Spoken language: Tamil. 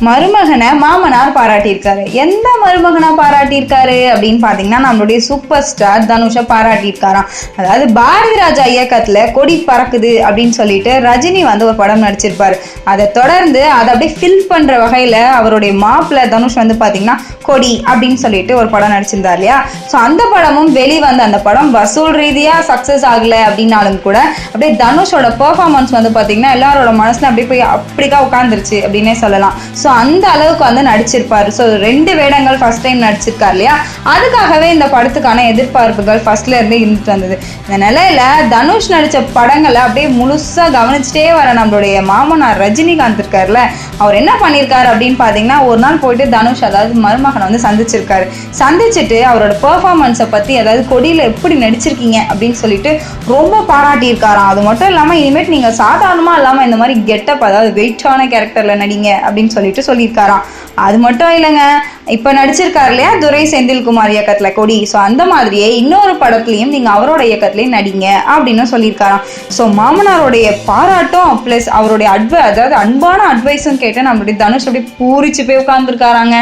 மருமகனை மாமனார் பாராட்டியிருக்காரு. எந்த மருமகனா பாராட்டியிருக்காரு அப்படின்னு பாத்தீங்கன்னா, நம்மளுடைய சூப்பர் ஸ்டார் தனுஷை பாராட்டியிருக்காராம். அதாவது பாரதி ராஜா இயக்கத்துல கொடி பறக்குது அப்படின்னு சொல்லிட்டு ரஜினி ஒரு படம் நடிச்சிருப்பாரு. அதை தொடர்ந்து அதை அப்படியே ஃபில் பண்ற வகையில அவருடைய மாப்பிள்ள தனுஷ் பாத்தீங்கன்னா கொடி அப்படின்னு சொல்லிட்டு ஒரு படம் நடிச்சிருந்தார் இல்லையா. ஸோ அந்த படமும் வெளிவந்து அந்த படம் வசூல் ரீதியா சக்சஸ் ஆகல அப்படின்னாலும் கூட அப்படியே தனுஷோட பெர்ஃபார்மன்ஸ் பாத்தீங்கன்னா எல்லாரோட மனசுல அப்படியே போய் அப்படிக்கா உட்காந்துருச்சு அப்படின்னே சொல்லலாம். ஸோ அந்த அளவுக்கு நடிச்சிருப்பாரு. ஸோ 2 வேடங்கள் ஃபர்ஸ்ட் டைம் நடிச்சிருக்காரு இல்லையா. அதுக்காகவே இந்த படத்துக்கான எதிர்பார்ப்புகள் ஃபர்ஸ்ட்ல இருந்தே இருந்துட்டு வந்தது. இந்த நிலையில தனுஷ் நடிச்ச படங்களை அப்படியே முழுசா கவனிச்சுட்டே வர நம்மளுடைய மாமனார் ரஜினிகாந்த் இருக்காருல்ல, அவர் என்ன பண்ணியிருக்காரு அப்படின்னு பார்த்தீங்கன்னா, ஒரு நாள் போயிட்டு தனுஷ் அதாவது மருமகனை சந்திச்சிருக்காரு. சந்திச்சுட்டு அவரோட பெர்ஃபார்மன்ஸை பற்றி அதாவது கொடியில் எப்படி நடிச்சிருக்கீங்க அப்படின்னு சொல்லிட்டு ரொம்ப பாராட்டியிருக்காராம். அது மட்டும் இல்லாமல் இனிமேட்டு நீங்கள் சாதாரணமாக இல்லாமல் இந்த மாதிரி கெட்டப் அதாவது வெயிட்டான கேரக்டரில் நடிங்க அப்படின்னு சொல்லியிருக்காராம். அது மட்டும் இல்லைங்க, இப்போ நடிச்சிருக்காரு இல்லையா துரை செந்தில்குமார் இயக்கத்தில் கொடி. ஸோ அந்த மாதிரியே இன்னொரு படத்துலையும் நீங்கள் அவரோட இயக்கத்துலையும் நடிங்க அப்படின்னு சொல்லியிருக்காராம். ஸோ மாமனாருடைய பாராட்டும் ப்ளஸ் அவருடைய அதாவது அன்பான அட்வைஸும் கேட்டு நம்மளுடைய தனுஷ் அப்படி பூரிச்சு போய் உட்கார்ந்துருக்காராங்க.